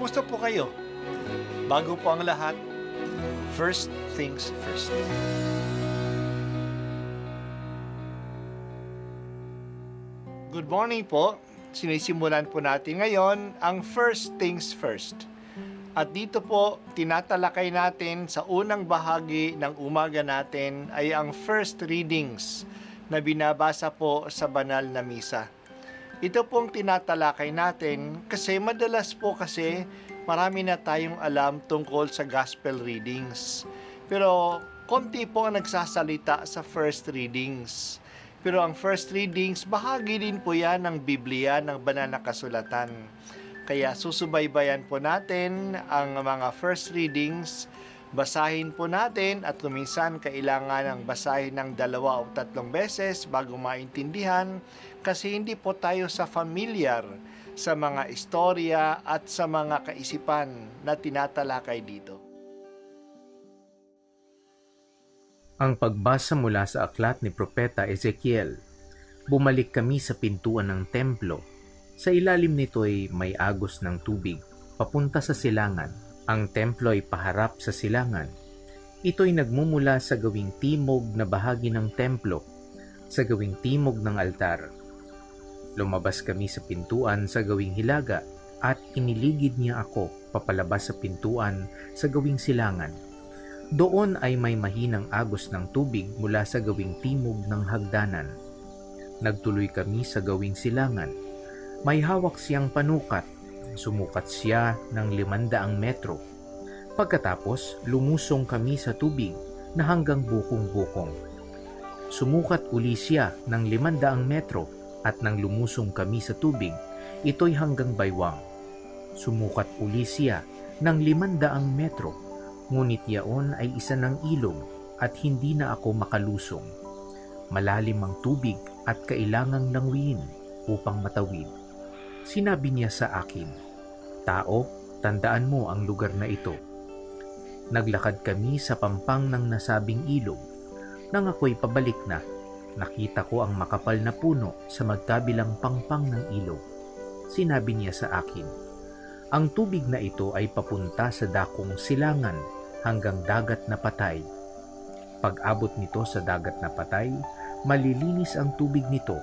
Kumusta po kayo? Bago po ang lahat, first things first. Good morning po. Sinisimulan po natin ngayon ang first things first. At dito po, tinatalakay natin sa unang bahagi ng umaga natin ay ang first readings na binabasa po sa banal na misa. Ito pong tinatalakay natin kasi madalas po kasi marami na tayong alam tungkol sa gospel readings. Pero konti po ang nagsasalita sa first readings. Pero ang first readings, bahagi din po yan ng Biblia, ng banal na kasulatan. Kaya susubaybayan po natin ang mga first readings, basahin po natin at kuminsan kailangan ng basahin ng 2 o 3 beses bago maintindihan kasi hindi po tayo familiar sa mga istorya at sa mga kaisipan na tinatalakay dito. Ang pagbasa mula sa aklat ni Propeta Ezekiel. Bumalik kami sa pintuan ng templo. Sa ilalim nito ay may agos ng tubig, papunta sa silangan. Ang templo ay paharap sa silangan. Ito'y nagmumula sa gawing timog na bahagi ng templo, sa gawing timog ng altar. Lumabas kami sa pintuan sa gawing hilaga at iniligid niya ako papalabas sa pintuan sa gawing silangan. Doon ay may mahinang agos ng tubig mula sa gawing timog ng hagdanan. Nagtuloy kami sa gawing silangan. May hawak siyang panukat. Sumukat siya ng 500 metro. Pagkatapos, lumusong kami sa tubig na hanggang bukong-bukong. Sumukat uli siya ng 500 metro at nang lumusong kami sa tubig, ito'y hanggang baywang. Sumukat uli siya ng 500 metro. Ngunit yaon ay isa ng ilog at hindi na ako makalusong. Malalim ang tubig at kailangang languyin upang matawid. Sinabi niya sa akin, "Tao, tandaan mo ang lugar na ito." Naglakad kami sa pampang ng nasabing ilog. Nang ako'y pabalik na, nakita ko ang makapal na puno sa magkabilang pangpang ng ilog. Sinabi niya sa akin, "Ang tubig na ito ay papunta sa dakong silangan hanggang dagat na patay. Pag-abot nito sa dagat na patay, malilinis ang tubig nito.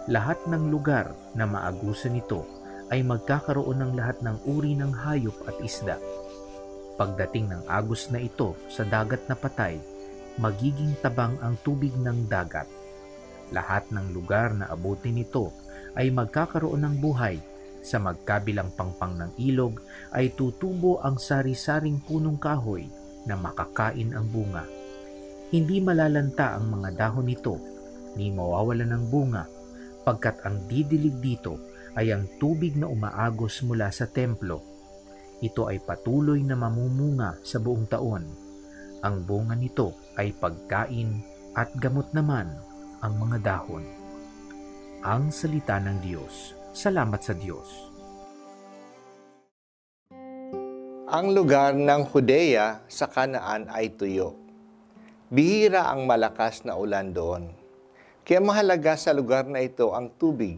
Lahat ng lugar na maagusan nito ay magkakaroon ng lahat ng uri ng hayop at isda. Pagdating ng agos na ito sa dagat na patay, magiging tabang ang tubig ng dagat. Lahat ng lugar na abutin nito ay magkakaroon ng buhay. Sa magkabilang pangpang ng ilog ay tutubo ang sari-saring punong kahoy na makakain ang bunga. Hindi malalanta ang mga dahon nito, ni mawawalan ng bunga, pagkat ang didilig dito ay ang tubig na umaagos mula sa templo. Ito ay patuloy na mamumunga sa buong taon. Ang bunga nito ay pagkain at gamot naman ang mga dahon." Ang salita ng Diyos. Salamat sa Diyos. Ang lugar ng Judea sa Kanaan ay tuyo. Bihira ang malakas na ulan doon. Kaya mahalaga sa lugar na ito ang tubig.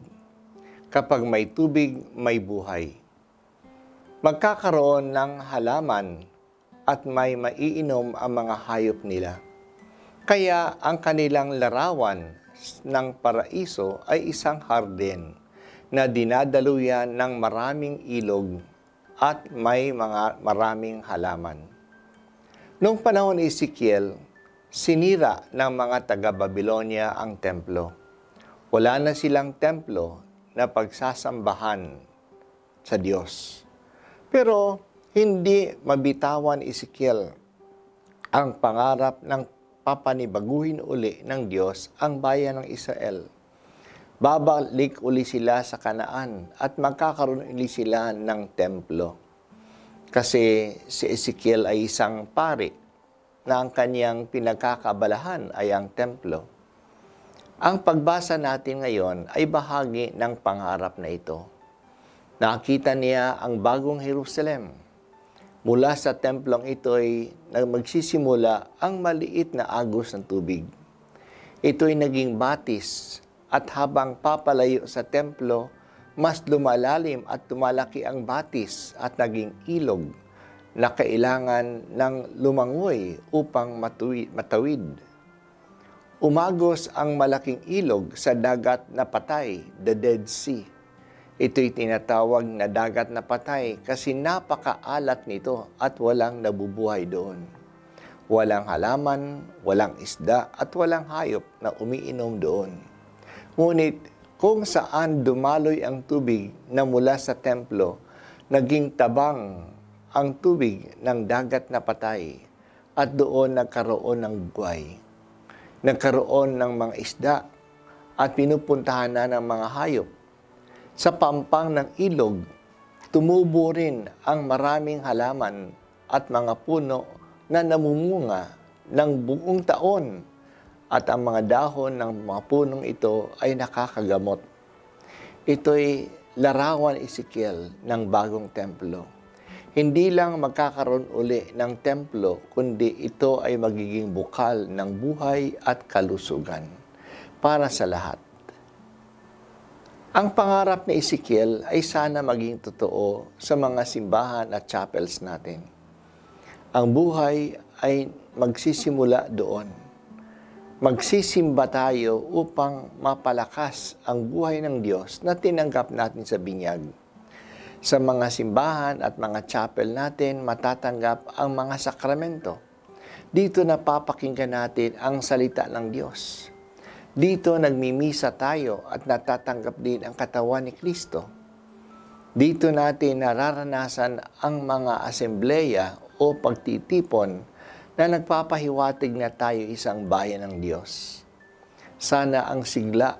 Kapag may tubig, may buhay. Magkakaroon ng halaman at may maiinom ang mga hayop nila. Kaya ang kanilang larawan ng paraiso ay isang hardin na dinadaluyan ng maraming ilog at may maraming halaman. Noong panahon ni Ezekiel, sinira ng mga taga-Babylonia ang templo. Wala na silang templo na pagsasambahan sa Diyos. Pero hindi mabitawan ni Ezekiel ang pangarap ng papanibaguhin uli ng Diyos ang bayan ng Israel. Babalik uli sila sa Kanaan at magkakaroon uli sila ng templo. Kasi si Ezekiel ay isang pari na ang kanyang pinagkakabalahan ay ang templo. Ang pagbasa natin ngayon ay bahagi ng pangarap na ito. Nakita niya ang bagong Jerusalem. Mula sa templong ito ay magsisimula ang maliit na agos ng tubig. Ito ay naging batis at habang papalayo sa templo, mas lumalalim at tumalaki ang batis at naging ilog na kailangan ng lumangoy upang matawid. Umagos ang malaking ilog sa dagat na patay, the Dead Sea. Ito'y tinatawag na dagat na patay kasi napakaalat nito at walang nabubuhay doon. Walang halaman, walang isda at walang hayop na umiinom doon. Ngunit kung saan dumaloy ang tubig na mula sa templo, naging tabang ang tubig ng dagat na patay at doon nagkaroon ng buhay. Nagkaroon ng mga isda at pinupuntahan na ng mga hayop. Sa pampang ng ilog, tumubo rin ang maraming halaman at mga puno na namumunga ng buong taon at ang mga dahon ng mga punong ito ay nakakagamot. Ito'y larawan Ezekiel ng bagong templo. Hindi lang magkakaroon uli ng templo, kundi ito ay magiging bukal ng buhay at kalusugan para sa lahat. Ang pangarap ni Ezekiel ay sana maging totoo sa mga simbahan at chapels natin. Ang buhay ay magsisimula doon. Magsisimba tayo upang mapalakas ang buhay ng Diyos na tinanggap natin sa binyag. Sa mga simbahan at mga chapel natin, matatanggap ang mga sakramento. Dito napapakinggan natin ang salita ng Diyos. Dito nagmimisa tayo at natatanggap din ang katawan ni Kristo. Dito natin nararanasan ang mga asembleya o pagtitipon na nagpapahiwatig na tayo isang bayan ng Diyos. Sana ang sigla,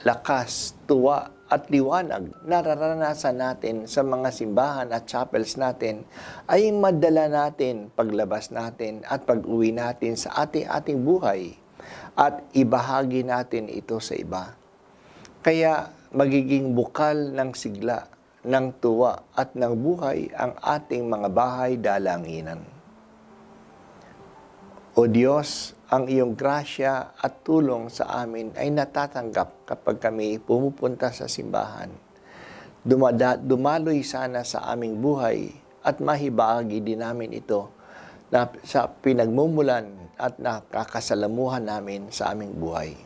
lakas, tuwa at liwanag na nararanasan natin sa mga simbahan at chapels natin ay madala natin paglabas natin at pag-uwi natin sa ating buhay at ibahagi natin ito sa iba. Kaya magiging bukal ng sigla, ng tuwa at ng buhay ang ating mga bahay dalanginan. O Diyos, ang iyong grasya at tulong sa amin ay natatanggap kapag kami pumupunta sa simbahan. Dumaloy sana sa aming buhay at mahibahagi din namin ito na sa pinagmumulan at nakakasalamuhan namin sa aming buhay.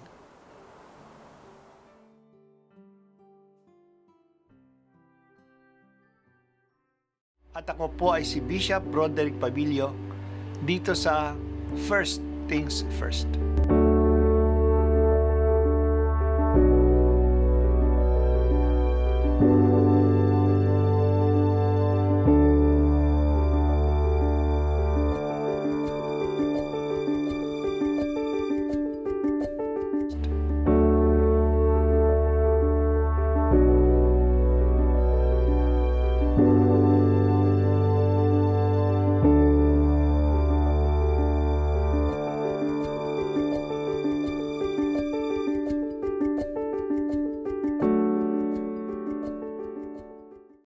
At ako po ay si Bishop Broderick Pabilio dito sa First Things First.